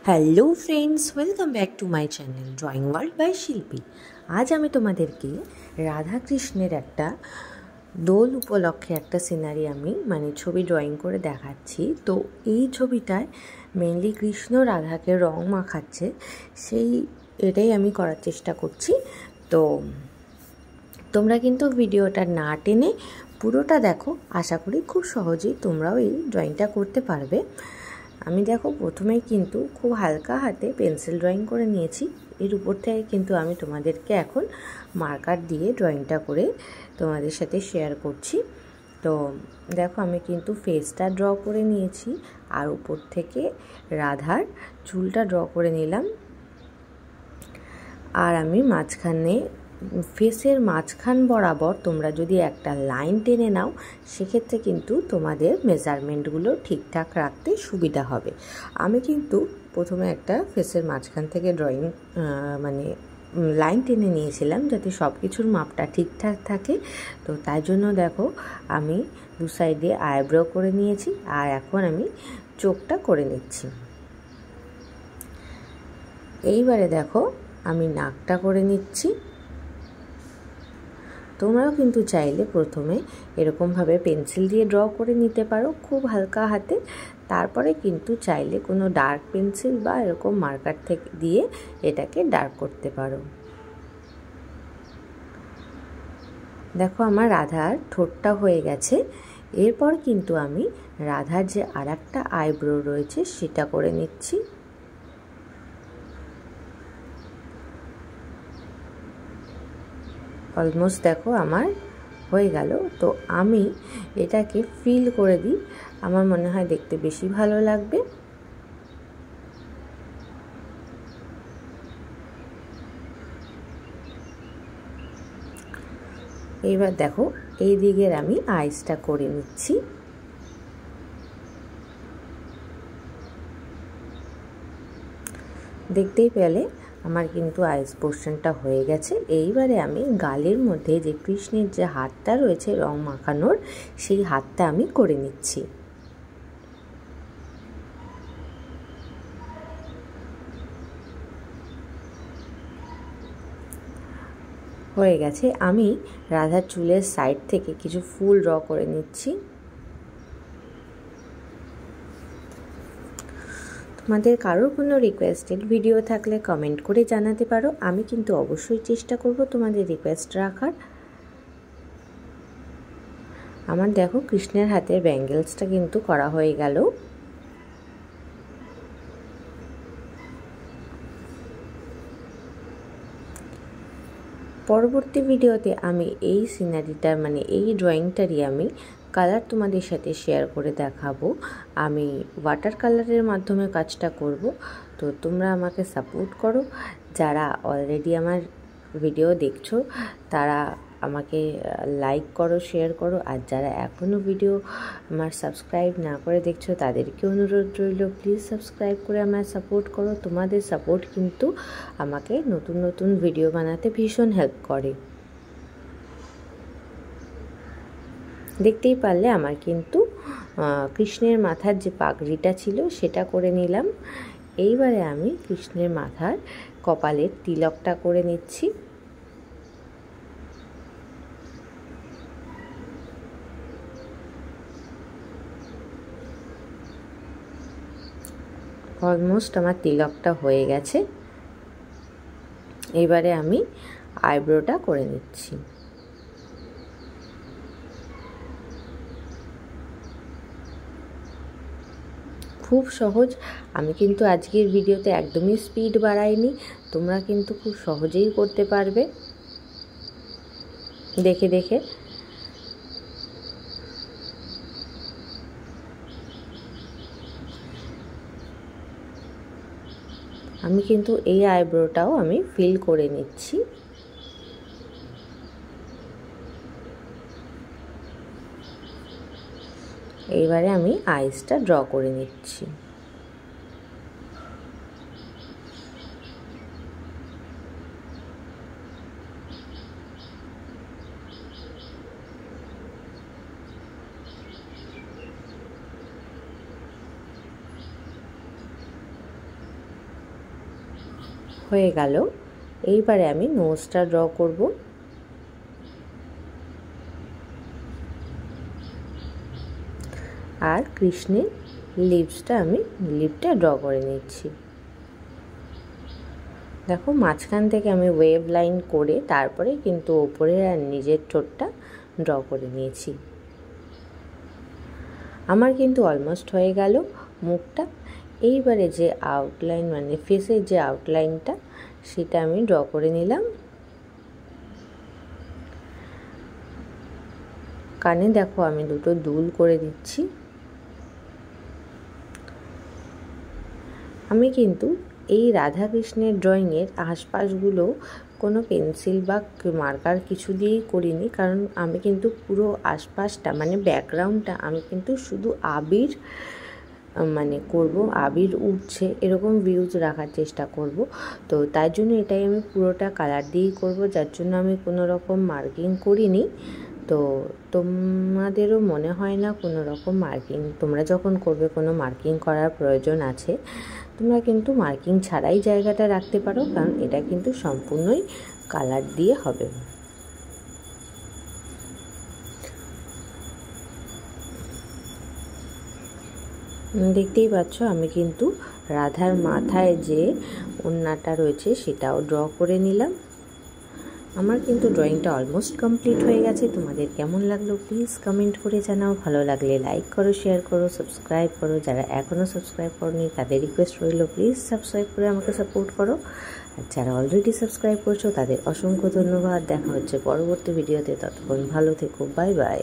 Hello friends, welcome back to my channel drawing world by Shilpi. আজ আমি তোমাদেরকে রাধাকৃষ্ণের একটা দোল উপলক্ষে একটা সিনারি ছবি ড্রয়িং করে দেখাচ্ছি। তো এই ছবিটায় মেনলি কৃষ্ণ রাধাকে রং মাখাচ্ছে, এটাই আমি করার চেষ্টা করছি। তো তোমরা কিন্তু ভিডিওটা না টেনে পুরোটা দেখো, আশা করি খুব সহজেই তোমরাও এই ড্রয়িংটা করতে পারবে। আমি দেখো প্রথমেই কিন্তু খুব হালকা হাতে পেন্সিল ড্রয়িং করে নিয়েছি। এর উপর থেকে কিন্তু আমি তোমাদেরকে এখন মার্কার দিয়ে ড্রয়িংটা করে তোমাদের সাথে শেয়ার করছি। তো দেখো আমি কিন্তু ফেসটা ড্র করে নিয়েছি, আর উপর থেকে রাধার চুলটা ড্র করে নিলাম। আর আমি ফেসের মাঝখান বরাবর তোমরা যদি একটা লাইন টেনে নাও, সেক্ষেত্রে কিন্তু তোমাদের মেজারমেন্টগুলো ঠিকঠাক রাখতে সুবিধা হবে। আমি কিন্তু প্রথমে একটা ফেসের মাঝখান থেকে লাইন টেনে নিয়েছিলাম, যাতে সব কিছুর মাপটা ঠিকঠাক থাকে। তো তাই জন্য দেখো আমি দু সাইডে আইব্রো করে নিয়েছি, আর এখন আমি চোখটা করে নিচ্ছি। এইবারে দেখো আমি নাকটা করে নিচ্ছি। তোমরাও কিন্তু চাইলে প্রথমে এরকমভাবে পেন্সিল দিয়ে ড্র করে নিতে পারো খুব হালকা হাতে। তারপরে কিন্তু চাইলে কোনো ডার্ক পেন্সিল বা এরকম মার্কার থেকে দিয়ে এটাকে ডার্ক করতে পারো। দেখো আমার রাধার ঠোঁটটা হয়ে গেছে। এরপর কিন্তু আমি রাধার যে আরেকটা আইব্রো রয়েছে সেটা করে নিচ্ছি। অলমোস্ট দেখো আমার হয়ে গেল। তো আমি এটাকে ফিল করে দিই, আমার মনে হয় দেখতে বেশি ভালো লাগবে। এইবার দেখো এই দিকের আমি আইসটা করে নিচ্ছি। দেখতেই পেলে আমার কিন্তু আইস পোর্শনটা হয়ে গেছে। এইবারে আমি গালের মধ্যে যে কৃষ্ণের যে হাতটা রয়েছে রং মাখানোর, সেই হাতটা আমি করে নিচ্ছি। হয়ে গেছে। আমি রাধার চুলের সাইড থেকে কিছু ফুল ড্র করে নিচ্ছি। তোমাদের কারোর কোনো রিকোয়েস্টেড ভিডিও থাকলে কমেন্ট করে জানাতে পারো, আমি কিন্তু অবশ্যই চেষ্টা করব তোমাদের রিকোয়েস্ট রাখার। আমার দেখো কৃষ্ণের হাতের ব্যাঙ্গেলসটা কিন্তু করা হয়ে গেল। পরবর্তী ভিডিওতে আমি এই সিনারিটার এই ড্রয়িংটারই আমি কালার তোমাদের সাথে শেয়ার করে দেখাবো। আমি ওয়াটার কালারের মাধ্যমে কাজটা করব। তো তোমরা আমাকে সাপোর্ট করো। যারা অলরেডি আমার ভিডিও দেখছো তারা আমাকে লাইক করো, শেয়ার করো। আর যারা এখনও ভিডিও আমার সাবস্ক্রাইব না করে দেখছো তাদেরকে অনুরোধ রইল, প্লিজ সাবস্ক্রাইব করে আমায় সাপোর্ট করো। তোমাদের সাপোর্ট কিন্তু আমাকে নতুন নতুন ভিডিও বানাতে ভীষণ হেল্প করে। দেখতেই পারলে আমার কিন্তু কৃষ্ণের মাথার যে পাগড়িটা ছিল সেটা করে নিলাম। এইবারে আমি কৃষ্ণের মাথার কপালের তিলকটা করে নিচ্ছি। অলমোস্ট আমার তিলকটা হয়ে গেছে। এবারে আমি আইব্রোটা করে নিচ্ছি। খুব সহজ। আমি কিন্তু আজকের ভিডিওতে একদমই স্পিড বাড়াইনি, তোমরা কিন্তু খুব সহজেই করতে পারবে দেখে দেখে। আমি কিন্তু এই আইব্রোটাও আমি ফিল করে নিচ্ছি। এইবারে আমি আইসটা ড্র করে নিচ্ছি। হয়ে গেল। এইবারে আমি নোজটা ড্র করব। আর কৃষ্ণের লিপটা ড্র করে নিচ্ছি। দেখো মাঝখান থেকে আমি ওয়েভ লাইন করে তারপরে কিন্তু ওপরে আর নিজের ঠোঁটটা ড্র করে নিয়েছি। আমার কিন্তু অলমোস্ট হয়ে গেল মুখটা। এইবারে যে আউটলাইন মানে ফেসের যে আউটলাইনটা সেটা আমি ড্র করে নিলাম। কানে দেখো আমি দুটো দুল করে দিচ্ছি। আমি কিন্তু এই রাধাকৃষ্ণের ড্রয়িংয়ের আশপাশগুলো কোনো পেন্সিল বা মার্কার কিছু দিয়েই করিনি, কারণ আমি কিন্তু পুরো আশপাশটা মানে ব্যাকগ্রাউন্ডটা আমি কিন্তু শুধু আবির মানে করব, আবির উঠছে এরকম ভিউজ রাখার চেষ্টা করব। তো তার জন্য এটাই আমি পুরোটা কালার দিয়েই করব, যার জন্য আমি কোনো রকম মার্কিং করিনি। তো তোমাদেরও মনে হয় না কোনো রকম মার্কিং, তোমরা যখন করবে কোনো মার্কিং করার প্রয়োজন আছে, তোমরা কিন্তু মার্কিং ছাড়াই জায়গাটা রাখতে পারো, কারণ এটা কিন্তু সম্পূর্ণই কালার দিয়ে হবে। দেখতেই পাচ্ছ আমি কিন্তু রাধার মাথায় যে ওড়নাটা রয়েছে সেটাও ড্র করে নিলাম। আমার কিন্তু ড্রয়িংটা অলমোস্ট কমপ্লিট হয়ে গেছে। তোমাদের কেমন লাগলো প্লিজ কমেন্ট করে জানাও। ভালো লাগলে লাইক করো, শেয়ার করো, সাবস্ক্রাইব করো। যারা এখনও সাবস্ক্রাইব করোনি তাদের রিকোয়েস্ট রইল প্লিজ সাবস্ক্রাইব করে আমাকে সাপোর্ট করো। আর যারা অলরেডি সাবস্ক্রাইব করছো তাদের অসংখ্য ধন্যবাদ। দেখা হচ্ছে পরবর্তী ভিডিওতে, ততক্ষণ ভালো থেকো, বাই বাই।